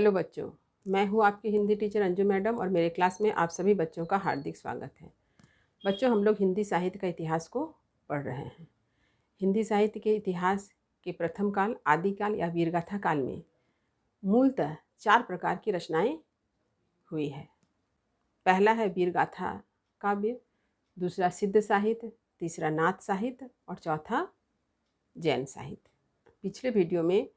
Hello बच्चों, मैं हूँ आपकी हिंदी टीचर अंजू मैडम और मेरे क्लास में आप सभी बच्चों का हार्दिक स्वागत है। बच्चों, हम लोग हिंदी साहित्य का इतिहास को पढ़ रहे हैं। हिंदी साहित्य के इतिहास के प्रथम काल, आदिकाल या वीरगाथा काल में मूलतः 4 प्रकार की रचनाएं हुई है। पहला है वीरगाथा काव्य, दूसरा सिद्ध साहित्य, तीसरा नाथ साहित्य और चौथा जैन साहित्य। पिछले वीडियो में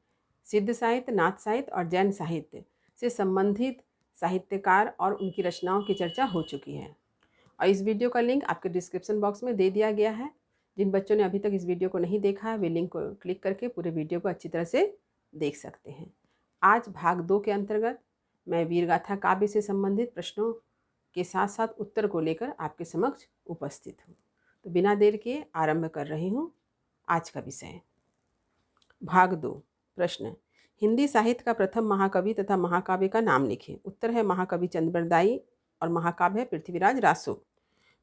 सिद्ध साहित्य, नाथ साहित्य और जैन साहित्य से संबंधित साहित्यकार और उनकी रचनाओं की चर्चा हो चुकी है और इस वीडियो का लिंक आपके डिस्क्रिप्शन बॉक्स में दे दिया गया है। जिन बच्चों ने अभी तक इस वीडियो को नहीं देखा है वे लिंक को क्लिक करके पूरे वीडियो को अच्छी तरह से देख सकते हैं। आज भाग 2 के अंतर्गत मैं वीरगाथा काव्य से संबंधित प्रश्नों के साथ साथ उत्तर को लेकर आपके समक्ष उपस्थित हूँ। तो बिना देर के आरंभ कर रही हूँ आज का विषय। भाग 2। प्रश्न, हिंदी साहित्य का प्रथम महाकवि तथा महाकाव्य का नाम लिखें। उत्तर है महाकवि चंद्रबरदाई और महाकाव्य है पृथ्वीराज रासो।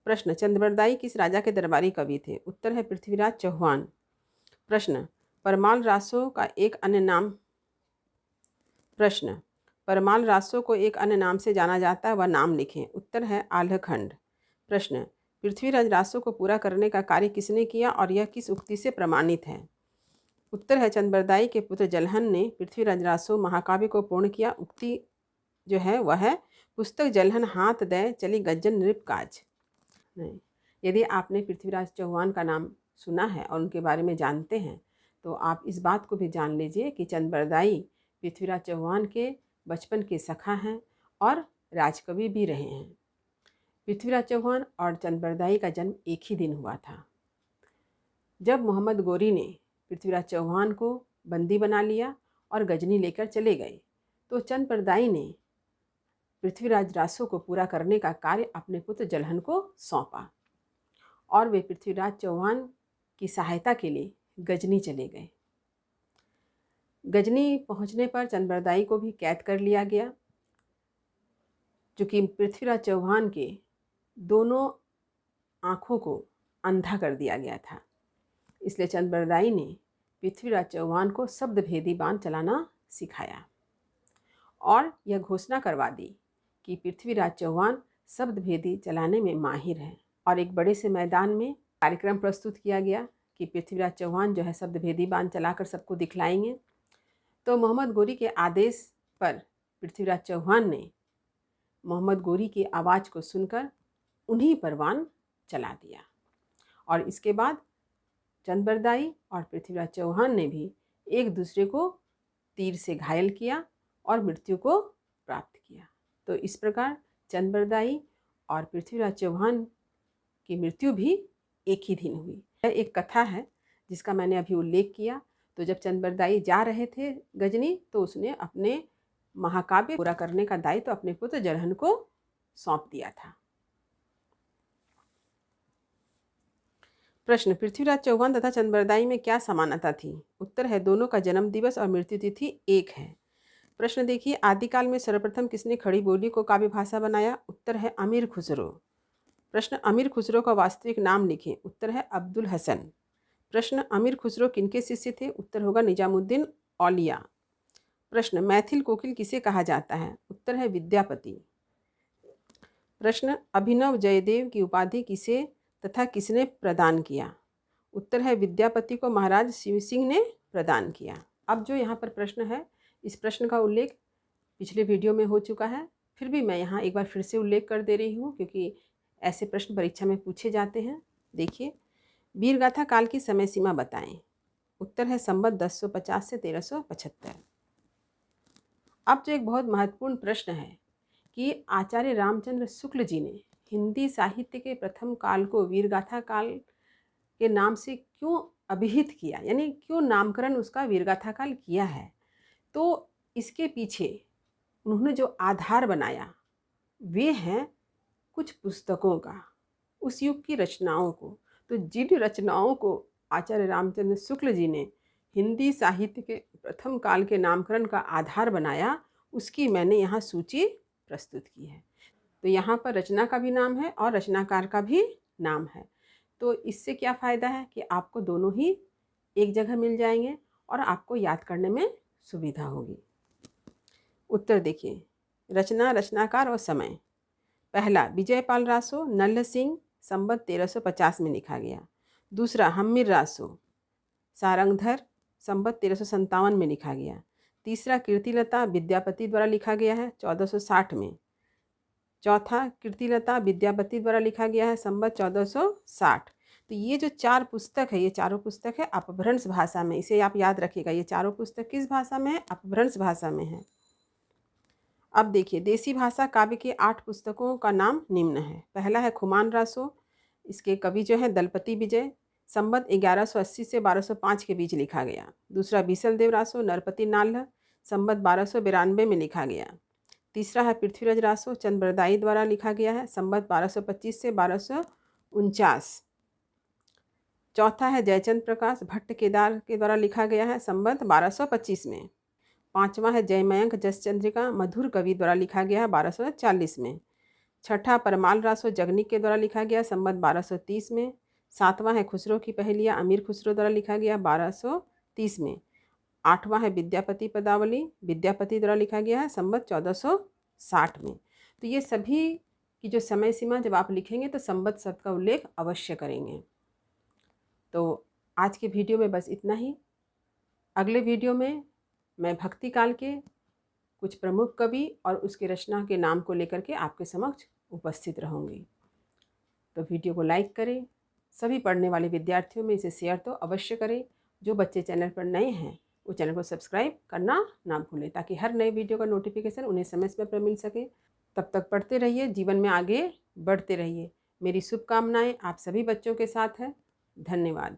प्रश्न, चंद्रबरदाई किस राजा के दरबारी कवि थे? उत्तर है पृथ्वीराज चौहान। प्रश्न, परमाल रासो का एक अन्य नाम प्रश्न, परमाल रासो को एक अन्य नाम से जाना जाता है, वह नाम लिखें। उत्तर है आल्हखंड। प्रश्न, पृथ्वीराज रासो को पूरा करने का कार्य किसने किया और यह किस उक्ति से प्रमाणित है? उत्तर है चंद्रबरदाई के पुत्र जलहन ने पृथ्वीराज रासो महाकाव्य को पूर्ण किया। उक्ति जो है वह है, पुस्तक जलहन हाथ दे चली गज्जन नृप काज। नहीं, यदि आपने पृथ्वीराज चौहान का नाम सुना है और उनके बारे में जानते हैं तो आप इस बात को भी जान लीजिए कि चंद्रबरदाई पृथ्वीराज चौहान के बचपन के सखा हैं और राजकवि भी रहे हैं। पृथ्वीराज चौहान और चंद्रबरदाई का जन्म एक ही दिन हुआ था। जब मोहम्मद गोरी ने पृथ्वीराज चौहान को बंदी बना लिया और गजनी लेकर चले गए तो चंद्रबरदाई ने पृथ्वीराज रासो को पूरा करने का कार्य अपने पुत्र जलहन को सौंपा और वे पृथ्वीराज चौहान की सहायता के लिए गजनी चले गए। गजनी पहुंचने पर चंद्रबरदाई को भी कैद कर लिया गया, चूँकि पृथ्वीराज चौहान के दोनों आँखों को अंधा कर दिया गया था। इसलिए चंद्रबरदाई ने पृथ्वीराज चौहान को शब्दभेदी बाण चलाना सिखाया और यह घोषणा करवा दी कि पृथ्वीराज चौहान शब्दभेदी चलाने में माहिर हैं। और एक बड़े से मैदान में कार्यक्रम प्रस्तुत किया गया कि पृथ्वीराज चौहान जो है शब्दभेदी बाण चलाकर सबको दिखलाएंगे। तो मोहम्मद गोरी के आदेश पर पृथ्वीराज चौहान ने मोहम्मद गोरी की आवाज़ को सुनकर उन्हीं पर बाण चला दिया और इसके बाद चंद्रबरदाई और पृथ्वीराज चौहान ने भी एक दूसरे को तीर से घायल किया और मृत्यु को प्राप्त किया। तो इस प्रकार चंद्रबरदाई और पृथ्वीराज चौहान की मृत्यु भी एक ही दिन हुई। यह एक कथा है जिसका मैंने अभी उल्लेख किया। तो जब चंद्रबरदाई जा रहे थे गजनी तो उसने अपने महाकाव्य पूरा करने का दायित्व अपने पुत्र जलहन को सौंप दिया था। प्रश्न, पृथ्वीराज चौहान तथा चंद्रबरदाई में क्या समानता थी? उत्तर है दोनों का जन्म दिवस और मृत्यु तिथि एक है। प्रश्न देखिए, आदिकाल में सर्वप्रथम किसने खड़ी बोली को काव्य भाषा बनाया? उत्तर है अमीर खुसरो। प्रश्न, अमीर खुसरो का वास्तविक नाम लिखें। उत्तर है अब्दुल हसन। प्रश्न, अमीर खुसरो किनके शिष्य थे? उत्तर होगा निजामुद्दीन औलिया। प्रश्न, मैथिल कोकिल किसे कहा जाता है? उत्तर है विद्यापति। प्रश्न, अभिनव जयदेव की उपाधि किसे तथा किसने प्रदान किया? उत्तर है विद्यापति को महाराज शिव सिंह ने प्रदान किया। अब जो यहाँ पर प्रश्न है, इस प्रश्न का उल्लेख पिछले वीडियो में हो चुका है, फिर भी मैं यहाँ एक बार फिर से उल्लेख कर दे रही हूँ क्योंकि ऐसे प्रश्न परीक्षा में पूछे जाते हैं। देखिए, वीरगाथा काल की समय सीमा बताएं। उत्तर है संवत 1050 से 1375। अब जो एक बहुत महत्वपूर्ण प्रश्न है कि आचार्य रामचंद्र शुक्ल जी ने हिंदी साहित्य के प्रथम काल को वीरगाथा काल के नाम से क्यों अभिहित किया, यानी क्यों नामकरण उसका वीरगाथा काल किया है? तो इसके पीछे उन्होंने जो आधार बनाया वे हैं कुछ पुस्तकों का, उस युग की रचनाओं को। तो जिन रचनाओं को आचार्य रामचंद्र शुक्ल जी ने हिंदी साहित्य के प्रथम काल के नामकरण का आधार बनाया, उसकी मैंने यहाँ सूची प्रस्तुत की है। तो यहाँ पर रचना का भी नाम है और रचनाकार का भी नाम है। तो इससे क्या फ़ायदा है कि आपको दोनों ही एक जगह मिल जाएंगे और आपको याद करने में सुविधा होगी। उत्तर देखिए, रचना, रचनाकार और समय। पहला, विजयपाल रासो, नल्ह सिंह, संवत 1350 में लिखा गया। दूसरा, हम्मीर रासो, सारंगधर, संवत 1357 में लिखा गया। तीसरा, कीर्तिलता विद्यापति द्वारा लिखा गया है 1460 में। चौथा, कीर्तिलता विद्यापति द्वारा लिखा गया है संवत 1460। तो ये जो 4 पुस्तक है, ये चारों पुस्तक है अपभ्रंश भाषा में। इसे आप याद रखिएगा, ये चारों पुस्तक किस भाषा में है? अपभ्रंश भाषा में है। अब देखिए, देसी भाषा काव्य के 8 पुस्तकों का नाम निम्न है। पहला है खुमान रासो, इसके कवि जो है दलपति विजय, संवत 1180 से 1205 के बीच लिखा गया। दूसरा, बीसल देव रासो, नरपति नाल्ह, संवत 1292 में लिखा गया। तीसरा है पृथ्वीराज रासो, चंद्रबरदाई द्वारा लिखा गया है, संवत 1225 से 1249। चौथा है जयचंद प्रकाश भट्ट केदार के द्वारा लिखा गया है, संवत 1225 में। पांचवा है जयमयंक जसचंद्रिका मधुर कवि द्वारा लिखा गया है 1240 में। छठा, परमाल रासो जगनिक के द्वारा लिखा गया, संवत 1230 में। सातवां है खुसरो की पहेलियाँ अमीर खुसरो द्वारा लिखा गया 1230 में। आठवां है विद्यापति पदावली, विद्यापति द्वारा लिखा गया है, संवत 1460 में। तो ये सभी की जो समय सीमा जब आप लिखेंगे तो संवत शब्द का उल्लेख अवश्य करेंगे। तो आज के वीडियो में बस इतना ही। अगले वीडियो में मैं भक्ति काल के कुछ प्रमुख कवि और उसके रचना के नाम को लेकर के आपके समक्ष उपस्थित रहूँगी। तो वीडियो को लाइक करें, सभी पढ़ने वाले विद्यार्थियों में इसे शेयर तो अवश्य करें। जो बच्चे चैनल पर नए हैं वो चैनल को सब्सक्राइब करना ना भूलें, ताकि हर नए वीडियो का नोटिफिकेशन उन्हें समय समय पर मिल सके। तब तक पढ़ते रहिए, जीवन में आगे बढ़ते रहिए। मेरी शुभकामनाएं आप सभी बच्चों के साथ है। धन्यवाद।